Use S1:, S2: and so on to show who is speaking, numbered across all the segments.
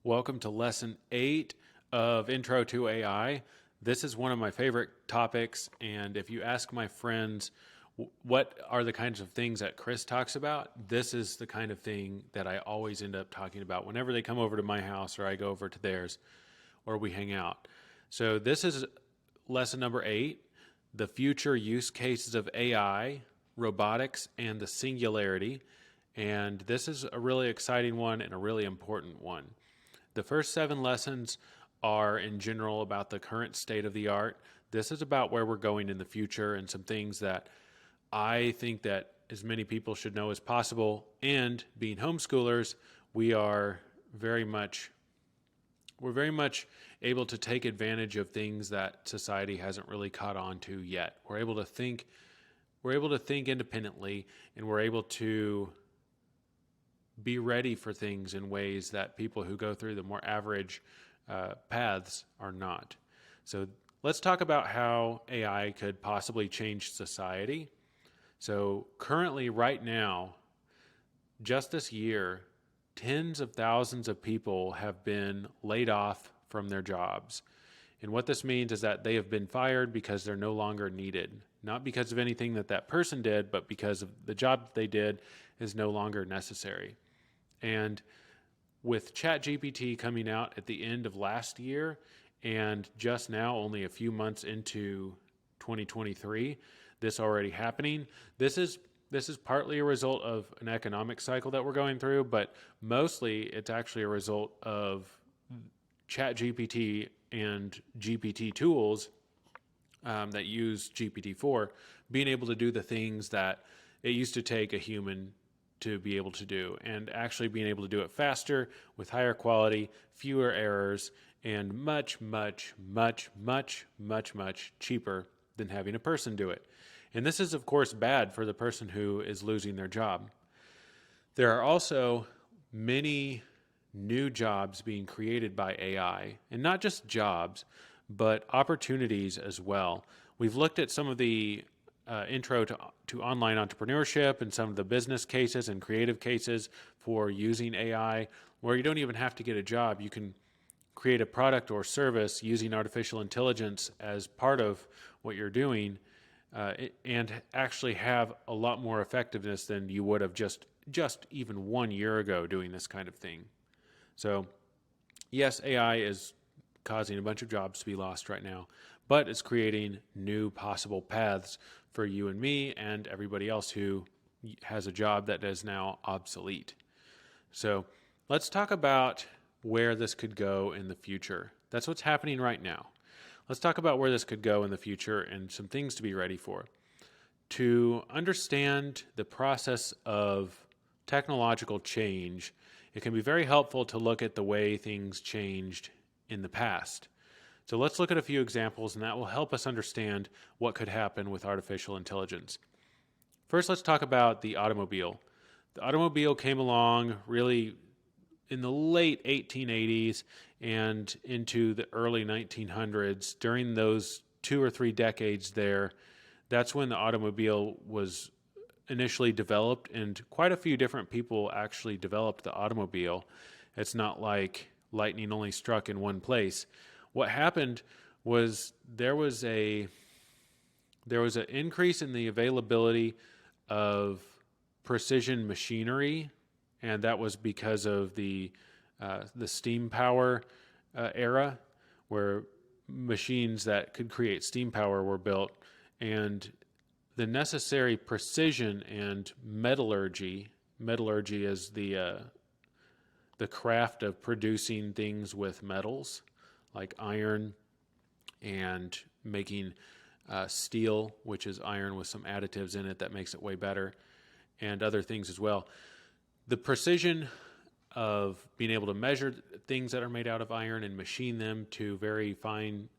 S1: Welcome to Lesson 8 of Intro to AI. This is one of my favorite topics, and if you ask my friends what are the kinds of things that Chris talks about, this is the kind of thing that I always end up talking about whenever they come over to my house or I go over to theirs or we hang out. So this is lesson number 8, the future use cases of AI, robotics, and the singularity. And this is a really exciting one and a really important one. The first 7 lessons are in general about the current state of the art. This is about where we're going in the future and some things that I think that as many people should know as possible. And being homeschoolers, we're very much able to take advantage of things that society hasn't really caught on to yet. We're able to think independently, and we're able to be ready for things in ways that people who go through the more average paths are not. So let's talk about how AI could possibly change society. So currently, right now, just this year, tens of thousands of people have been laid off from their jobs. And what this means is that they have been fired because they're no longer needed. Not because of anything that person did, but because of the job that they did is no longer necessary. And with ChatGPT coming out at the end of last year and just now only a few months into 2023, this already happening, this is partly a result of an economic cycle that we're going through, but mostly it's actually a result of ChatGPT and GPT tools that use GPT-4 being able to do the things that it used to take a human to be able to do, and actually being able to do it faster with higher quality, fewer errors, and much cheaper than having a person do it. And this is, of course, bad for the person who is losing their job. There are also many new jobs being created by AI, and not just jobs, but opportunities as well. We've looked at some of the intro to online entrepreneurship and some of the business cases and creative cases for using AI, where you don't even have to get a job. You can create a product or service using artificial intelligence as part of what you're doing, and actually have a lot more effectiveness than you would have just even 1 year ago doing this kind of thing. So yes, AI is causing a bunch of jobs to be lost right now, but it's creating new possible paths for you and me and everybody else who has a job that is now obsolete. So let's talk about where this could go in the future. That's what's happening right now. Let's talk about where this could go in the future and some things to be ready for. To understand the process of technological change, it can be very helpful to look at the way things changed in the past. So let's look at a few examples, and that will help us understand what could happen with artificial intelligence. First, let's talk about the automobile. The automobile came along really in the late 1880s and into the early 1900s. During those 2 or 3 decades there, that's when the automobile was initially developed, and quite a few different people actually developed the automobile. It's not like lightning only struck in one place. What happened was there was an increase in the availability of precision machinery, and that was because of the steam power era, where machines that could create steam power were built, and the necessary precision and metallurgy is the craft of producing things with metals like iron, and making steel, which is iron with some additives in it that makes it way better, and other things as well. The precision of being able to measure things that are made out of iron and machine them to very fine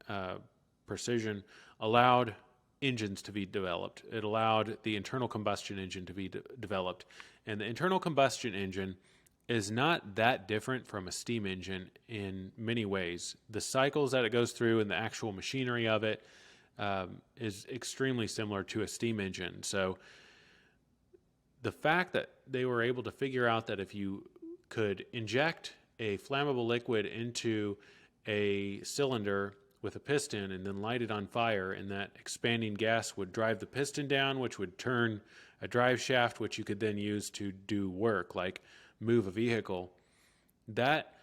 S1: precision allowed engines to be developed. It allowed the internal combustion engine to be developed. And the internal combustion engine is not that different from a steam engine in many ways. The cycles that it goes through and the actual machinery of it is extremely similar to a steam engine. So the fact that they were able to figure out that if you could inject a flammable liquid into a cylinder with a piston and then light it on fire, and that expanding gas would drive the piston down, which would turn a drive shaft, which you could then use to do work like move a vehicle. That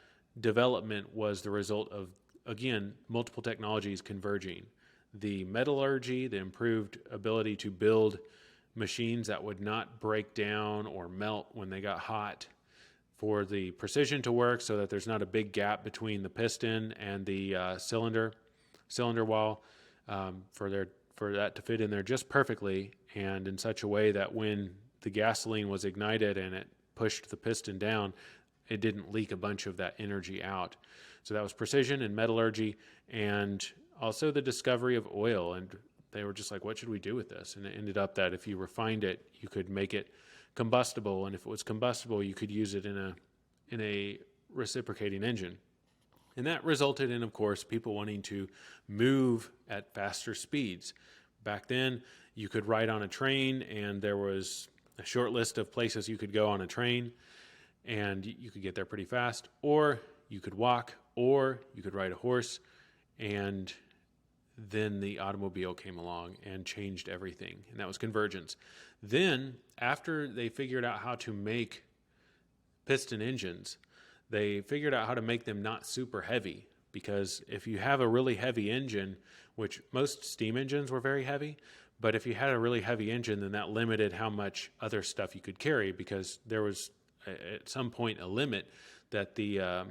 S1: development was the result of, again, multiple technologies converging. The metallurgy, the improved ability to build machines that would not break down or melt when they got hot, for the precision to work so that there's not a big gap between the piston and the cylinder wall, for that to fit in there just perfectly and in such a way that when the gasoline was ignited and it pushed the piston down, it didn't leak a bunch of that energy out. So that was precision and metallurgy, and also the discovery of oil. And they were just like, what should we do with this? And it ended up that if you refined it, you could make it combustible, and if it was combustible, you could use it in a reciprocating engine. And that resulted in, of course, people wanting to move at faster speeds. Back then, you could ride on a train, and there was a short list of places you could go on a train, and you could get there pretty fast, or you could walk, or you could ride a horse. And then the automobile came along and changed everything, and that was convergence. Then, after they figured out how to make piston engines, they figured out how to make them not super heavy, because if you have a really heavy engine, which most steam engines were very heavy, but if you had a really heavy engine, then that limited how much other stuff you could carry, because there was at some point a limit that the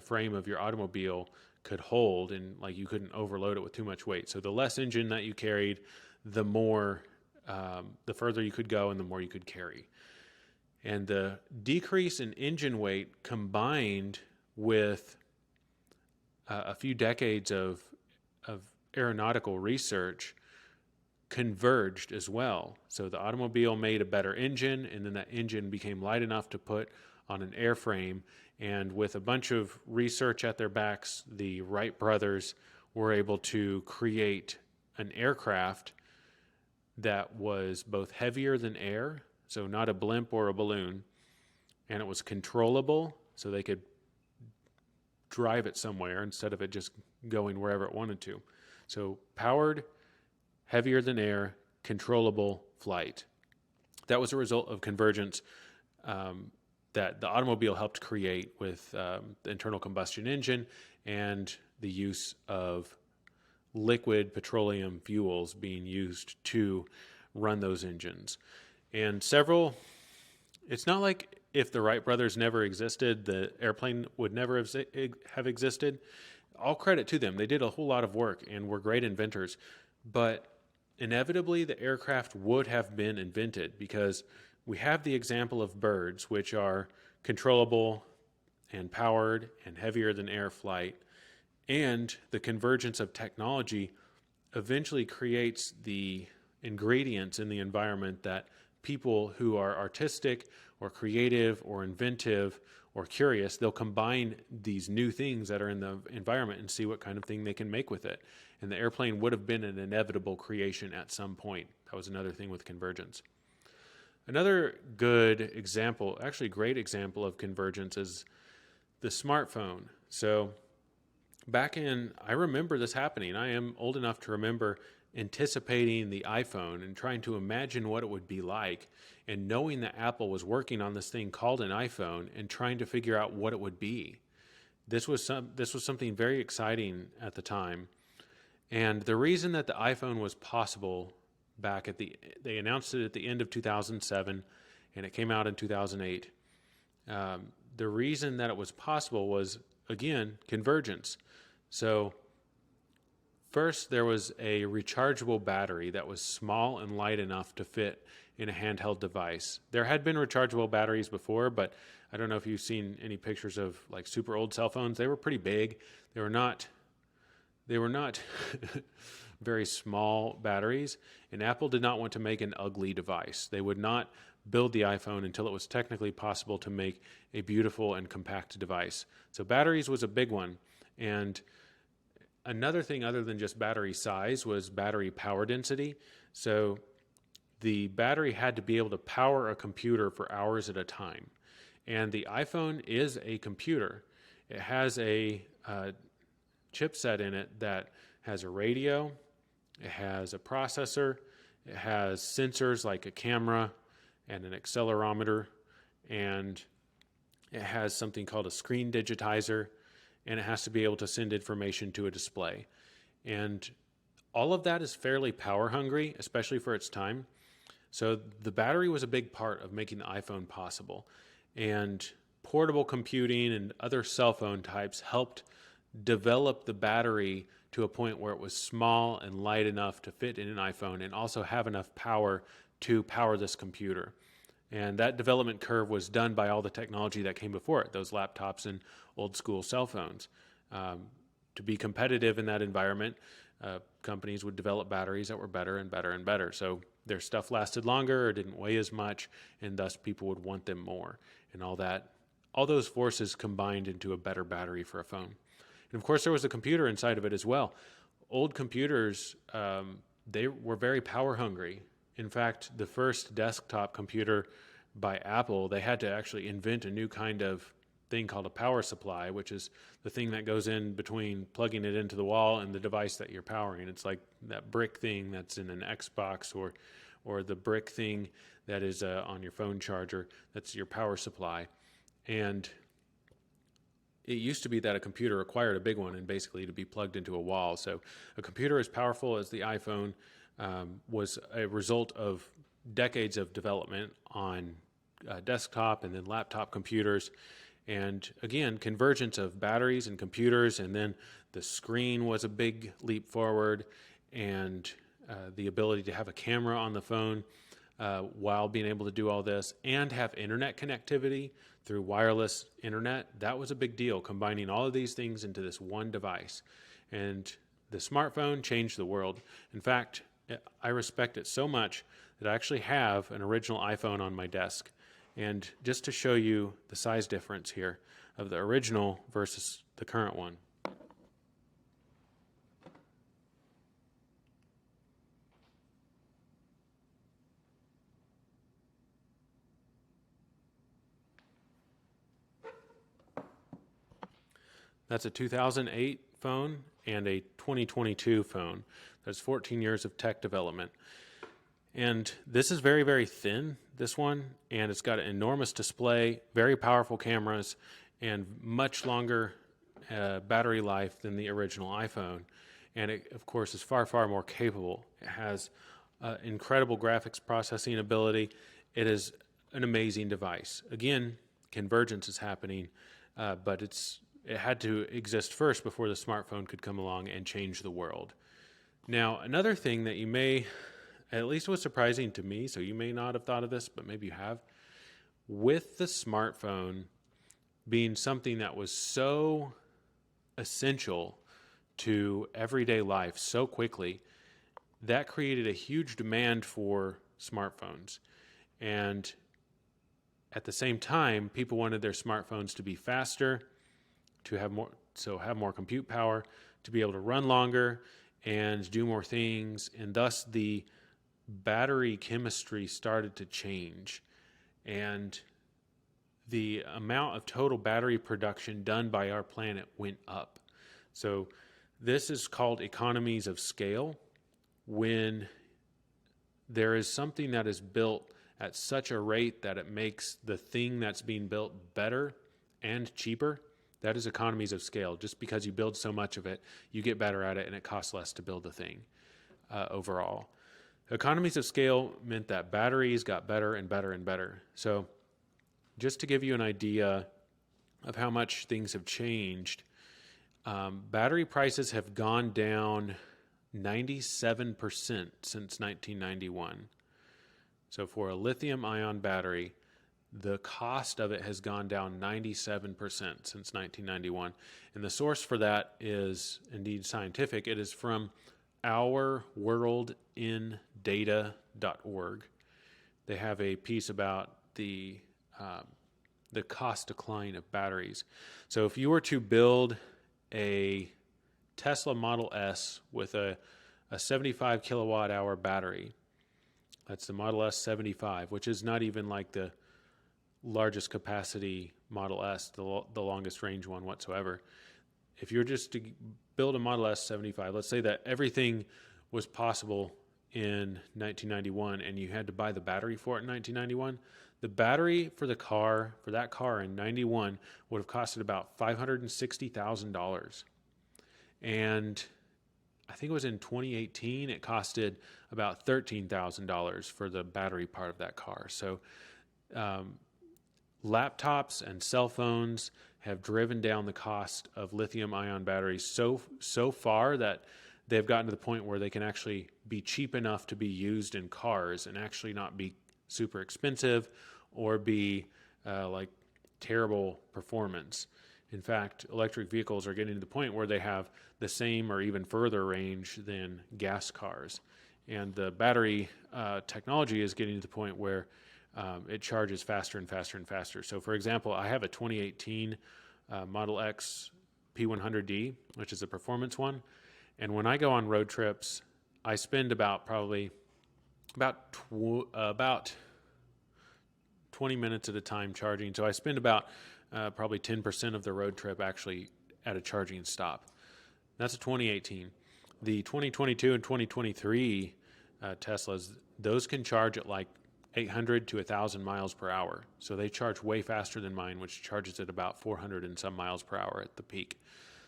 S1: frame of your automobile could hold, and like you couldn't overload it with too much weight. So the less engine that you carried, the more, the further you could go and the more you could carry. And the decrease in engine weight combined with a few decades of aeronautical research converged as well. So the automobile made a better engine, and then that engine became light enough to put on an airframe. And with a bunch of research at their backs, the Wright brothers were able to create an aircraft that was both heavier than air, so not a blimp or a balloon, and it was controllable, so they could drive it somewhere instead of it just going wherever it wanted to. So powered, heavier than air, controllable flight. That was a result of convergence that the automobile helped create with the internal combustion engine and the use of liquid petroleum fuels being used to run those engines. And it's not like if the Wright brothers never existed, the airplane would never have existed. All credit to them. They did a whole lot of work and were great inventors. But inevitably, the aircraft would have been invented, because we have the example of birds, which are controllable and powered and heavier than air flight. And the convergence of technology eventually creates the ingredients in the environment that people who are artistic or creative or inventive or curious, they'll combine these new things that are in the environment and see what kind of thing they can make with it. And the airplane would have been an inevitable creation at some point. That was another thing with convergence. Another good example, actually great example of convergence, is the smartphone. So I remember this happening. I am old enough to remember anticipating the iPhone and trying to imagine what it would be like, and knowing that Apple was working on this thing called an iPhone and trying to figure out what it would be. This was something very exciting at the time. And the reason that the iPhone was possible they announced it at the end of 2007, and it came out in 2008. The reason that it was possible was, again, convergence. So first, there was a rechargeable battery that was small and light enough to fit in a handheld device. There had been rechargeable batteries before, but I don't know if you've seen any pictures of like super old cell phones. They were pretty big. They were not very small batteries, and Apple did not want to make an ugly device. They would not build the iPhone until it was technically possible to make a beautiful and compact device. So batteries was a big one. And another thing other than just battery size was battery power density. So the battery had to be able to power a computer for hours at a time. And the iPhone is a computer. It has a chipset in it that has a radio, it has a processor, it has sensors like a camera and an accelerometer, and it has something called a screen digitizer, and it has to be able to send information to a display. And all of that is fairly power hungry, especially for its time. So the battery was a big part of making the iPhone possible. And portable computing and other cell phone types helped develop the battery to a point where it was small and light enough to fit in an iPhone and also have enough power to power this computer. And that development curve was done by all the technology that came before it, those laptops and old school cell phones. To be competitive in that environment, companies would develop batteries that were better and better and better. So their stuff lasted longer or didn't weigh as much, and thus people would want them more. And all those forces combined into a better battery for a phone. And of course, there was a computer inside of it as well. Old computers, they were very power hungry. In fact, the first desktop computer by Apple, they had to actually invent a new kind of thing called a power supply, which is the thing that goes in between plugging it into the wall and the device that you're powering. It's like that brick thing that's in an Xbox or the brick thing that is on your phone charger. That's your power supply. And it used to be that a computer required a big one and basically to be plugged into a wall. So a computer as powerful as the iPhone was a result of decades of development on desktop and then laptop computers. And again, convergence of batteries and computers, and then the screen was a big leap forward, and the ability to have a camera on the phone while being able to do all this and have internet connectivity through wireless internet, that was a big deal, combining all of these things into this one device. And the smartphone changed the world. In fact, I respect it so much that I actually have an original iPhone on my desk. And just to show you the size difference here of the original versus the current one. That's a 2008 phone and a 2022 phone. There's 14 years of tech development. And this is very, very thin, this one, and it's got an enormous display, very powerful cameras, and much longer battery life than the original iPhone. And it, of course, is far, far more capable. It has incredible graphics processing ability. It is an amazing device. Again, convergence is happening, but it had to exist first before the smartphone could come along and change the world. Now, another thing that you may, at least was surprising to me, so you may not have thought of this, but maybe you have, with the smartphone being something that was so essential to everyday life so quickly, that created a huge demand for smartphones. And at the same time, people wanted their smartphones to be faster, to have more compute power, to be able to run longer and do more things, and thus the battery chemistry started to change, and the amount of total battery production done by our planet went up. So this is called economies of scale, when there is something that is built at such a rate that it makes the thing that's being built better and cheaper. That is economies of scale. Just because you build so much of it, you get better at it, and it costs less to build the thing overall. Economies of scale meant that batteries got better and better and better. So just to give you an idea of how much things have changed, battery prices have gone down 97% since 1991. So for a lithium-ion battery, the cost of it has gone down 97% since 1991. And the source for that is indeed scientific. It is from ourworldindata.org. They have a piece about the cost decline of batteries. So if you were to build a Tesla Model S with a 75 kilowatt hour battery, that's the Model S 75, which is not even like the largest capacity Model S, the longest range one whatsoever. If you were just to build a Model S 75, let's say that everything was possible in 1991 and you had to buy the battery for it in 1991, the battery for that car in 91 would have costed about $560,000. And I think it was in 2018, it costed about $13,000 for the battery part of that car. So laptops and cell phones have driven down the cost of lithium-ion batteries so far that they've gotten to the point where they can actually be cheap enough to be used in cars and actually not be super expensive or be like terrible performance. In fact, electric vehicles are getting to the point where they have the same or even further range than gas cars. And the battery technology is getting to the point where it charges faster and faster and faster. So for example, I have a 2018 Model X P100D, which is a performance one. And when I go on road trips, I spend about 20 minutes at a time charging. So I spend about probably 10% of the road trip actually at a charging stop. That's a 2018. The 2022 and 2023 Teslas, those can charge at like 800 to 1,000 miles per hour. So they charge way faster than mine, which charges at about 400 and some miles per hour at the peak.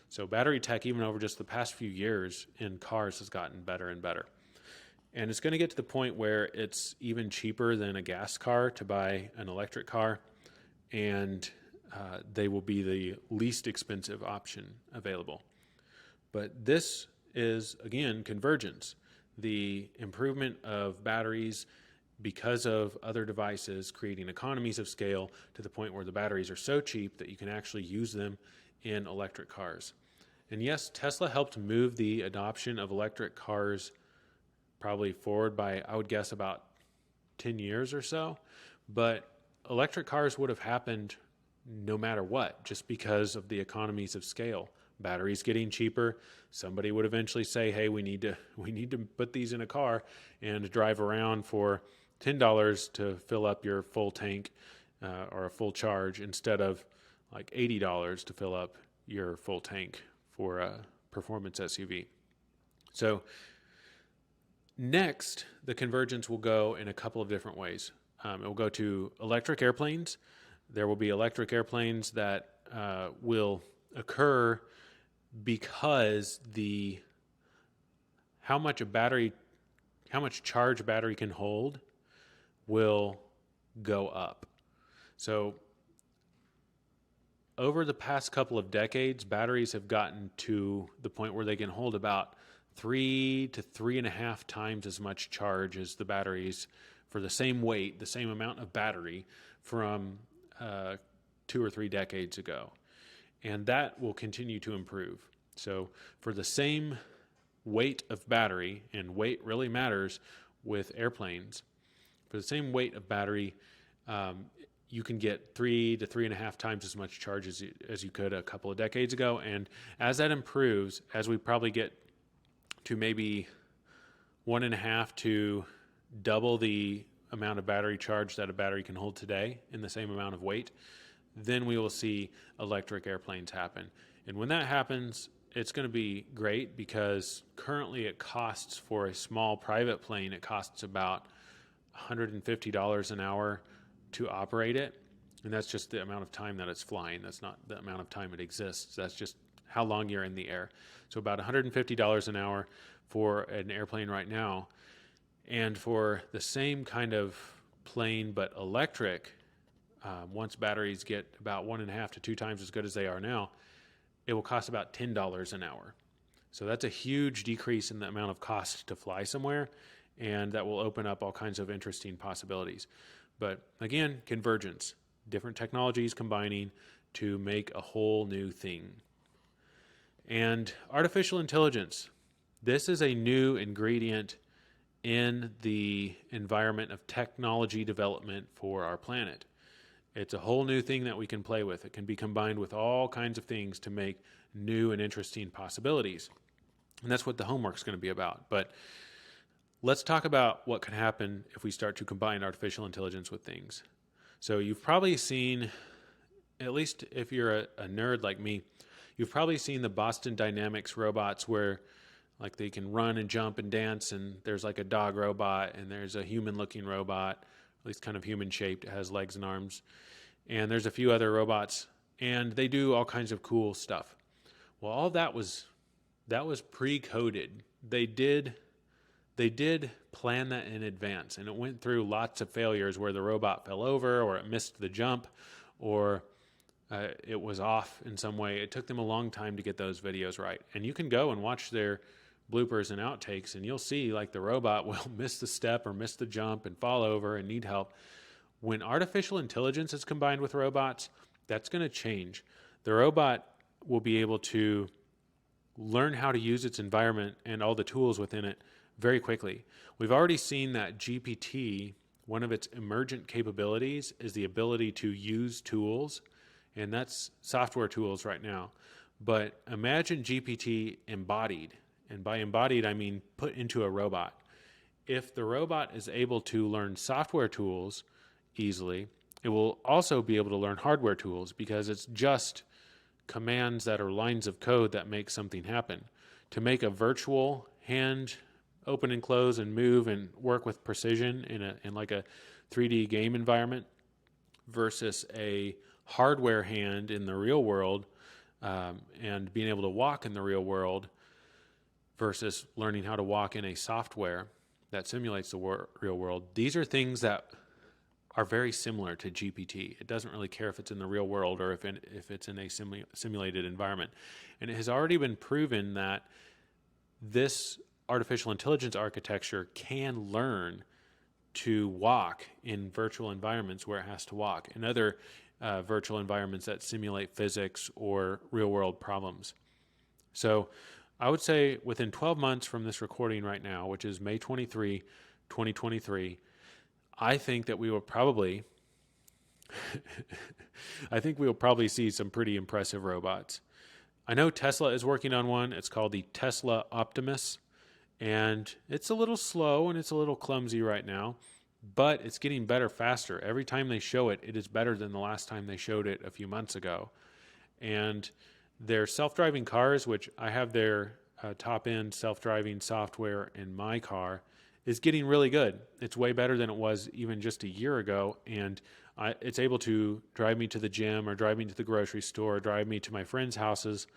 S1: So battery tech, even over just the past few years in cars, has gotten better and better. And it's going to get to the point where it's even cheaper than a gas car to buy an electric car, and they will be the least expensive option available. But this is, again, convergence. The improvement of batteries because of other devices creating economies of scale to the point where the batteries are so cheap that you can actually use them in electric cars. And yes, Tesla helped move the adoption of electric cars probably forward by, I would guess, about 10 years or so. But electric cars would have happened no matter what, just because of the economies of scale. Batteries getting cheaper. Somebody would eventually say, hey, we need to put these in a car and drive around for $10 to fill up your full tank or a full charge instead of like $80 to fill up your full tank for a performance SUV. So next, the convergence will go in a couple of different ways. It will go to electric airplanes. There will be electric airplanes that will occur because how much charge a battery can hold will go up. So over the past couple of decades, batteries have gotten to the point where they can hold about 3 to 3.5 times as much charge as the batteries for the same weight, the same amount of battery from 2 or 3 decades ago. And that will continue to improve. So for the same weight of battery, and weight really matters with airplanes, for the same weight of battery, you can get 3 to 3.5 times as much charge as you could a couple of decades ago. And as that improves, as we probably get to maybe 1.5 to double the amount of battery charge that a battery can hold today in the same amount of weight, then we will see electric airplanes happen. And when that happens, it's going to be great because currently it costs for a small private plane, it costs about $150 an hour to operate it. And that's just the amount of time that it's flying. That's not the amount of time it exists. That's just how long you're in the air. So about $150 an hour for an airplane right now. And for the same kind of plane but electric, once batteries get about 1.5 to 2 times as good as they are now, it will cost about $10 an hour. So that's a huge decrease in the amount of cost to fly somewhere, and that will open up all kinds of interesting possibilities. But again, convergence, different technologies combining to make a whole new thing. And artificial intelligence, this is a new ingredient in the environment of technology development for our planet. It's a whole new thing that we can play with. It can be combined with all kinds of things to make new and interesting possibilities. And that's what the homework's going to be about. But let's talk about what can happen if we start to combine artificial intelligence with things. So you've probably seen at least if you're a nerd like me, you've probably seen the Boston Dynamics robots where like they can run and jump and dance, and there's like a dog robot and there's a human looking robot, at least kind of human shaped. It has legs and arms. And there's a few other robots, and they do all kinds of cool stuff. Well, all that was pre-coded. They did plan that in advance, and it went through lots of failures where the robot fell over or it missed the jump or it was off in some way. It took them a long time to get those videos right. And you can go and watch their bloopers and outtakes, and you'll see like the robot will miss the step or miss the jump and fall over and need help. When artificial intelligence is combined with robots, that's going to change. The robot will be able to learn how to use its environment and all the tools within it very quickly. We've already seen that GPT, one of its emergent capabilities is the ability to use tools, and that's software tools right now. But imagine GPT embodied, and by embodied I mean put into a robot. If the robot is able to learn software tools easily, it will also be able to learn hardware tools because it's just commands that are lines of code that make something happen. To make a virtual hand open and close and move and work with precision in like a 3D game environment versus a hardware hand in the real world, and being able to walk in the real world versus learning how to walk in a software that simulates the real world. These are things that are very similar to GPT. It doesn't really care if it's in the real world or if it's in a simulated environment. And it has already been proven that this artificial intelligence architecture can learn to walk in virtual environments where it has to walk, in other virtual environments that simulate physics or real world problems. So I would say within 12 months from this recording right now, which is May 23, 2023, I think that we will probably see some pretty impressive robots. I know Tesla is working on one. It's called the Tesla Optimus, and it's a little slow and it's a little clumsy right now, but it's getting better faster. Every time they show it, it is better than the last time they showed it a few months ago. And their self-driving cars, which I have their top-end self-driving software in my car, is getting really good. It's way better than it was even just a year ago, and it's able to drive me to the gym or drive me to the grocery store, drive me to my friends' houses,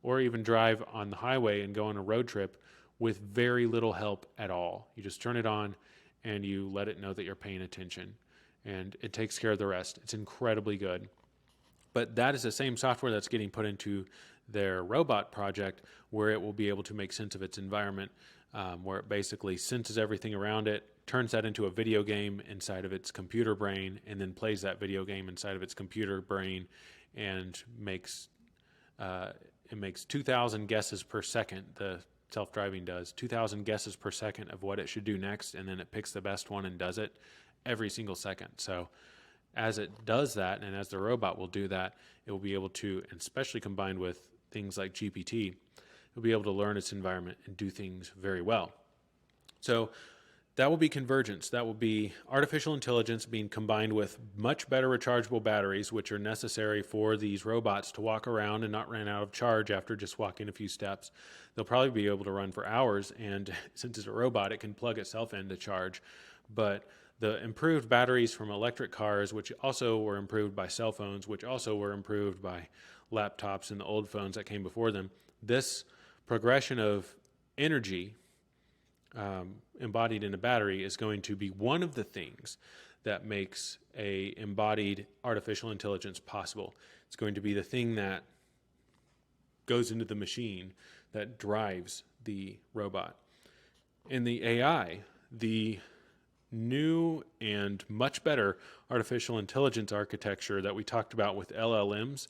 S1: or even drive on the highway and go on a road trip with very little help at all. You just turn it on and you let it know that you're paying attention, and it takes care of the rest. It's incredibly good. But that is the same software that's getting put into their robot project, where it will be able to make sense of its environment, where it basically senses everything around it, turns that into a video game inside of its computer brain, and then plays that video game inside of its computer brain, and makes 2,000 guesses per second. The self-driving does 2,000 guesses per second of what it should do next, and then it picks the best one and does it every single second. So as it does that, and as the robot will do that, it will be able to, and especially combined with things like GPT, it'll be able to learn its environment and do things very well. So that will be convergence. That will be artificial intelligence being combined with much better rechargeable batteries, which are necessary for these robots to walk around and not run out of charge after just walking a few steps. They'll probably be able to run for hours, and since it's a robot, it can plug itself in to charge. But the improved batteries from electric cars, which also were improved by cell phones, which also were improved by laptops and the old phones that came before them, this progression of energy embodied in a battery is going to be one of the things that makes a embodied artificial intelligence possible. It's going to be the thing that goes into the machine that drives the robot. In the AI, the new and much better artificial intelligence architecture that we talked about with LLMs,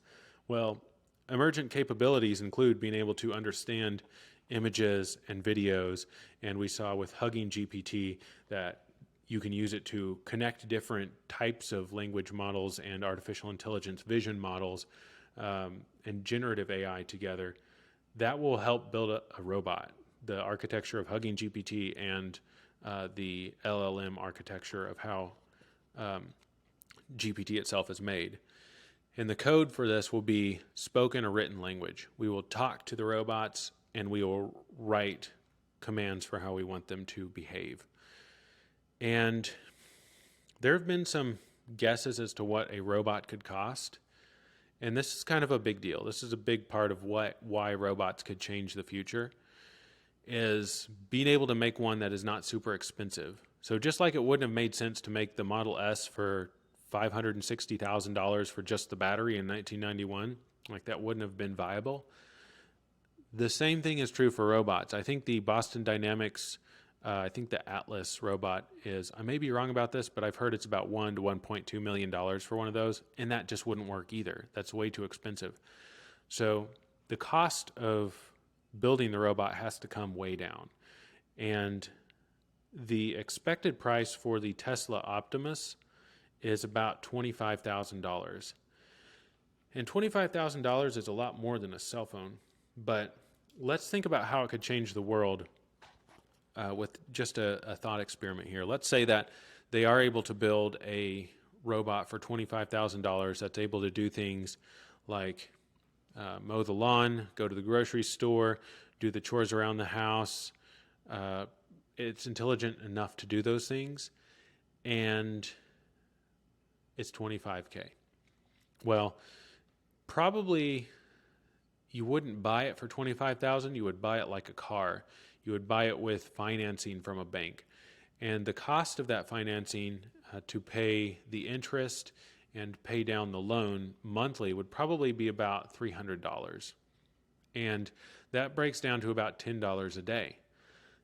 S1: well, emergent capabilities include being able to understand images and videos, and we saw with Hugging GPT that you can use it to connect different types of language models and artificial intelligence vision models and generative AI together. That will help build a robot. The architecture of Hugging GPT and the LLM architecture of how GPT itself is made. And the code for this will be spoken or written language. We will talk to the robots and we will write commands for how we want them to behave. And there have been some guesses as to what a robot could cost. And this is kind of a big deal. This is a big part of why robots could change the future, is being able to make one that is not super expensive. So just like it wouldn't have made sense to make the Model S for $560,000 for just the battery in 1991, like that wouldn't have been viable. The same thing is true for robots. I think the Boston Dynamics, I think the Atlas robot is, I may be wrong about this, but I've heard it's about $1 to $1.2 million for one of those, and that just wouldn't work either. That's way too expensive. So the cost of building the robot has to come way down. And the expected price for the Tesla Optimus is about $25,000. And $25,000 is a lot more than a cell phone, but let's think about how it could change the world with just a thought experiment here. Let's say that they are able to build a robot for $25,000 that's able to do things like mow the lawn, go to the grocery store, do the chores around the house. It's intelligent enough to do those things, and it's $25K. Well, probably you wouldn't buy it for $25,000. You would buy it like a car. You would buy it with financing from a bank. And the cost of that financing to pay the interest and pay down the loan monthly would probably be about $300. And that breaks down to about $10 a day.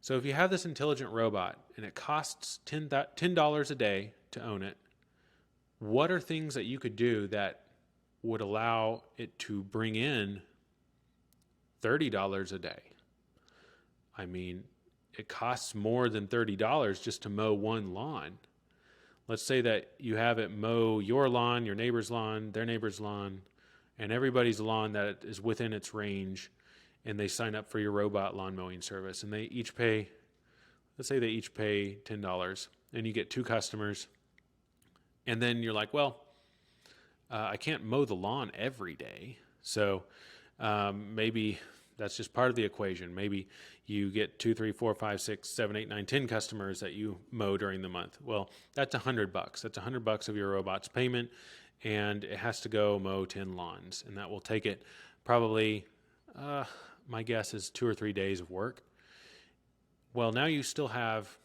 S1: So if you have this intelligent robot and it costs $10 a day to own it, what are things that you could do that would allow it to bring in $30 a day? I mean, it costs more than $30 just to mow one lawn. Let's say that you have it mow your lawn, your neighbor's lawn, their neighbor's lawn, and everybody's lawn that is within its range, and they sign up for your robot lawn mowing service, and they each pay, let's say they each pay $10, and you get 2 customers, and then you're like, well, I can't mow the lawn every day, so maybe that's just part of the equation. Maybe you get 2, 3, 4, 5, 6, 7, 8, 9, 10 customers that you mow during the month. Well, that's $100. That's $100 of your robot's payment, and it has to go mow 10 lawns, and that will take it probably, my guess is 2 or 3 days of work. Well, now you still have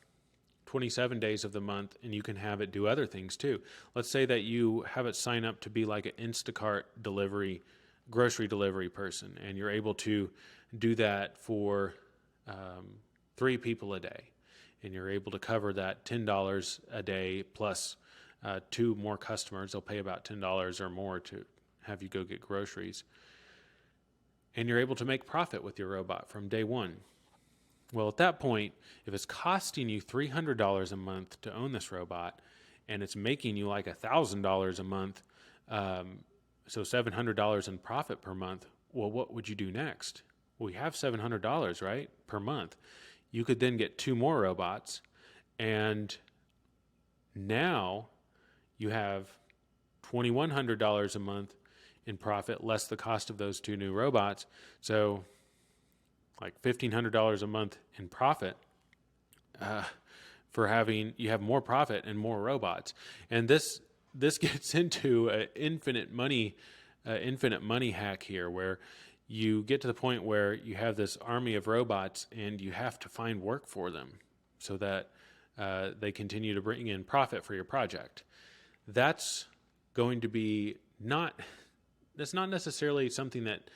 S1: 27 days of the month, and you can have it do other things too. Let's say that you have it sign up to be like an Instacart delivery, grocery delivery person, and you're able to do that for 3 people a day, and you're able to cover that $10 a day plus 2 more customers. They'll pay about $10 or more to have you go get groceries, and you're able to make profit with your robot from day one. Well, at that point, if it's costing you $300 a month to own this robot, and it's making you like $1,000 a month, so $700 in profit per month, well, what would you do next? Well, you have $700, right, per month. You could then get 2 more robots, and now you have $2,100 a month in profit, less the cost of those 2 new robots. So like $1,500 a month in profit for having, you have more profit and more robots. And this gets into an infinite money hack here, where you get to the point where you have this army of robots and you have to find work for them so that they continue to bring in profit for your project. That's going to be that's not necessarily something that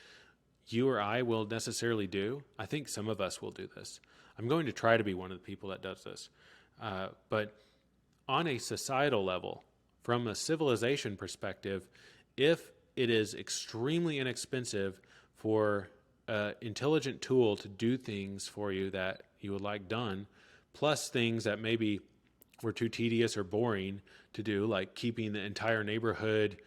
S1: you or I will necessarily do. I think some of us will do this. I'm going to try to be one of the people that does this. But on a societal level, from a civilization perspective, if it is extremely inexpensive for an intelligent tool to do things for you that you would like done, plus things that maybe were too tedious or boring to do, like keeping the entire neighborhood,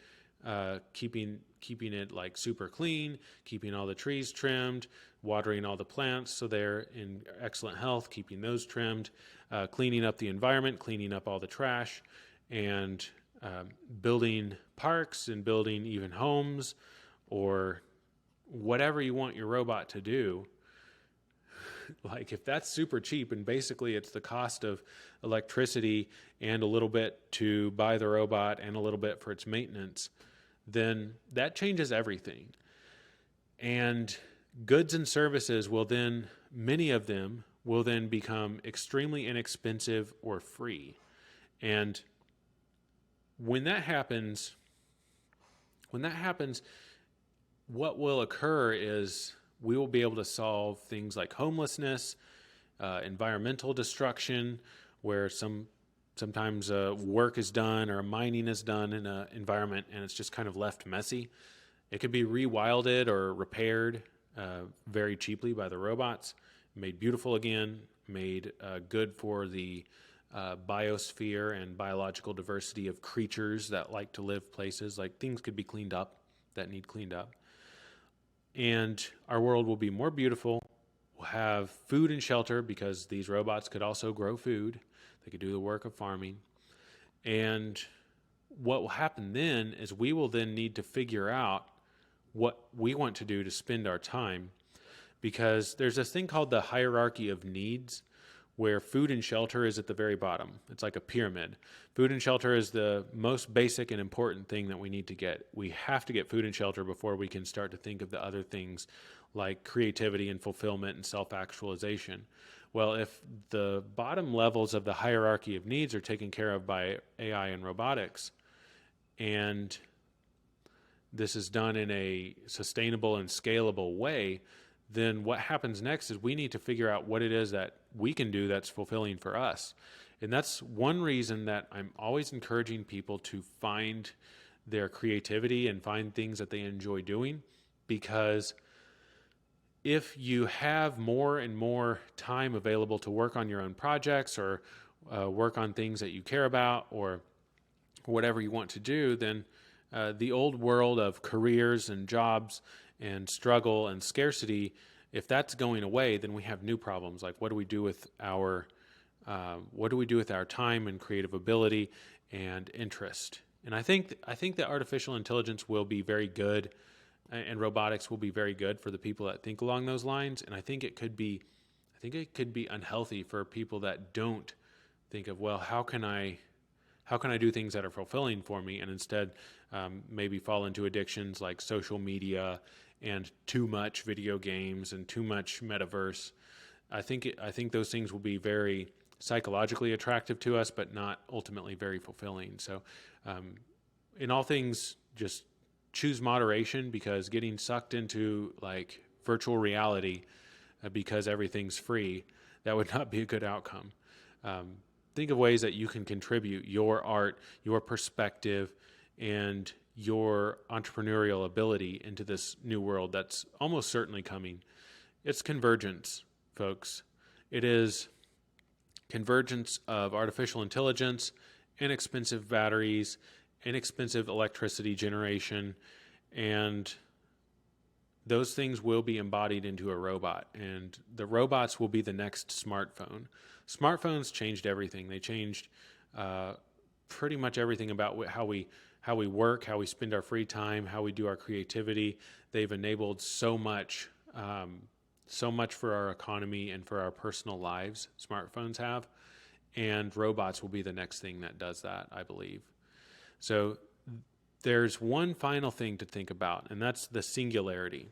S1: keeping it like super clean, keeping all the trees trimmed, watering all the plants so they're in excellent health, keeping those trimmed, cleaning up the environment, cleaning up all the trash, and building parks and building even homes or whatever you want your robot to do. Like if that's super cheap and basically it's the cost of electricity and a little bit to buy the robot and a little bit for its maintenance, then that changes everything. And goods and services will then, many of them will then become extremely inexpensive or free. And when that happens, what will occur is we will be able to solve things like homelessness, environmental destruction, where sometimes work is done or mining is done in an environment and it's just kind of left messy. It could be rewilded or repaired very cheaply by the robots, made beautiful again, made good for the biosphere and biological diversity of creatures that like to live places. Like things could be cleaned up that need cleaned up. And our world will be more beautiful. We'll have food and shelter because these robots could also grow food. They could do the work of farming. And what will happen then is we will then need to figure out what we want to do to spend our time, because there's this thing called the hierarchy of needs where food and shelter is at the very bottom. It's like a pyramid. Food and shelter is the most basic and important thing that we need to get. We have to get food and shelter before we can start to think of the other things like creativity and fulfillment and self-actualization. Well, if the bottom levels of the hierarchy of needs are taken care of by AI and robotics, and this is done in a sustainable and scalable way, then what happens next is we need to figure out what it is that we can do that's fulfilling for us. And that's one reason that I'm always encouraging people to find their creativity and find things that they enjoy doing, because if you have more and more time available to work on your own projects or work on things that you care about or whatever you want to do, then the old world of careers and jobs and struggle and scarcity, if that's going away, then we have new problems. Like what do we do with our time and creative ability and interest? And I think that artificial intelligence will be very good, and robotics will be very good for the people that think along those lines. And I think it could be unhealthy for people that don't think of, well, how can I do things that are fulfilling for me, and instead maybe fall into addictions like social media and too much video games and too much metaverse. I think those things will be very psychologically attractive to us, but not ultimately very fulfilling. So in all things, just choose moderation, because getting sucked into like virtual reality because everything's free, that would not be a good outcome. Think of ways that you can contribute your art, your perspective, and your entrepreneurial ability into this new world that's almost certainly coming. It's convergence, folks. It is convergence of artificial intelligence, inexpensive batteries, inexpensive electricity generation, and those things will be embodied into a robot, and the robots will be the next smartphone. Smartphones changed everything. They changed pretty much everything about how we work, how we spend our free time, how we do our creativity. They've enabled so much for our economy and for our personal lives. Smartphones have, and robots will be the next thing that does that, I believe. So there's one final thing to think about, and that's the singularity.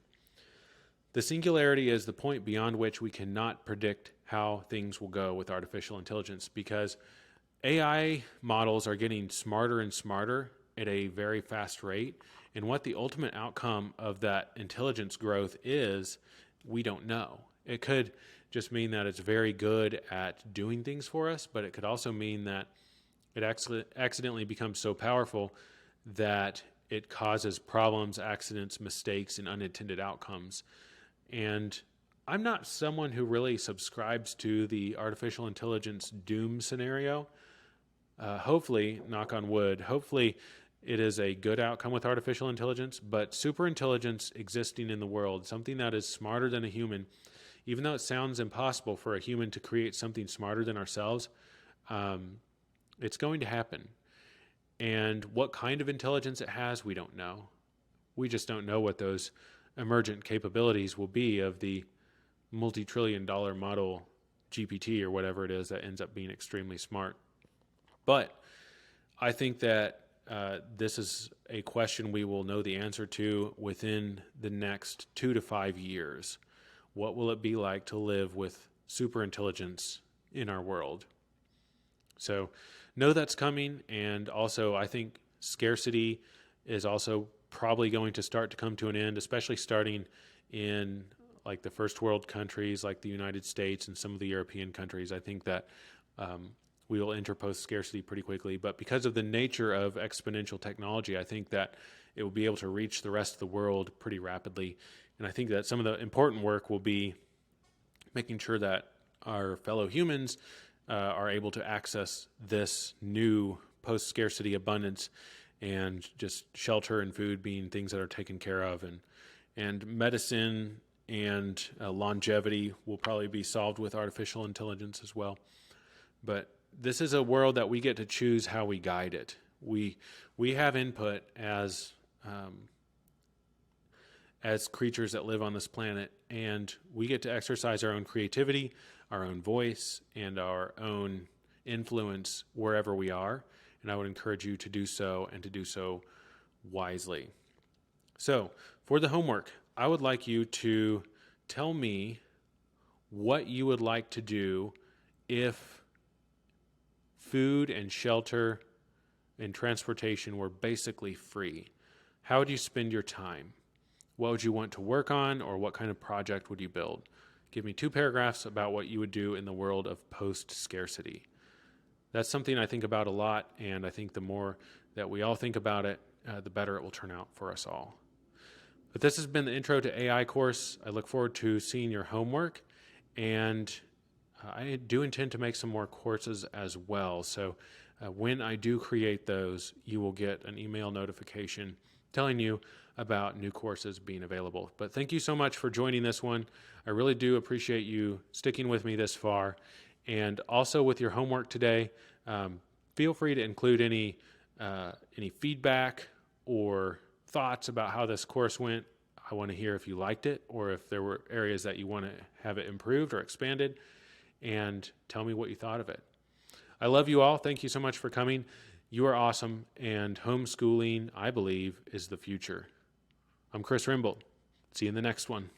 S1: The singularity is the point beyond which we cannot predict how things will go with artificial intelligence, because AI models are getting smarter and smarter at a very fast rate. And what the ultimate outcome of that intelligence growth is, we don't know. It could just mean that it's very good at doing things for us, but it could also mean that it accidentally becomes so powerful that it causes problems, accidents, mistakes, and unintended outcomes. And I'm not someone who really subscribes to the artificial intelligence doom scenario. Hopefully, knock on wood, hopefully it is a good outcome with artificial intelligence, but superintelligence existing in the world, something that is smarter than a human, even though it sounds impossible for a human to create something smarter than ourselves, it's going to happen. And what kind of intelligence it has, we don't know. We just don't know what those emergent capabilities will be of the multi-trillion-dollar model GPT or whatever it is that ends up being extremely smart. But I think that this is a question we will know the answer to within the next 2 to 5 years. What will it be like to live with super intelligence in our world? So know that's coming. And also, I think scarcity is also probably going to start to come to an end, especially starting in like the first world countries like the United States and some of the European countries. I think that we will enter post-scarcity pretty quickly. But because of the nature of exponential technology, I think that it will be able to reach the rest of the world pretty rapidly. And I think that some of the important work will be making sure that our fellow humans are able to access this new post-scarcity abundance, and just shelter and food being things that are taken care of, and medicine and longevity will probably be solved with artificial intelligence as well. But this is a world that we get to choose how we guide it. We have input as creatures that live on this planet, and we get to exercise our own creativity, our own voice, and our own influence wherever we are. And I would encourage you to do so, and to do so wisely. So for the homework, I would like you to tell me what you would like to do if food and shelter and transportation were basically free. How would you spend your time? What would you want to work on, or what kind of project would you build? Give me 2 paragraphs about what you would do in the world of post-scarcity. That's something I think about a lot, and I think the more that we all think about it, the better it will turn out for us all. But this has been the Intro to AI course. I look forward to seeing your homework, and I do intend to make some more courses as well. So when I do create those, you will get an email notification telling you about new courses being available. But thank you so much for joining this one. I really do appreciate you sticking with me this far. And also with your homework today, feel free to include any feedback or thoughts about how this course went. I want to hear if you liked it, or if there were areas that you want to have it improved or expanded, and tell me what you thought of it. I love you all. Thank you so much for coming. You are awesome, and homeschooling, I believe, is the future. I'm Chris Rimbold. See you in the next one.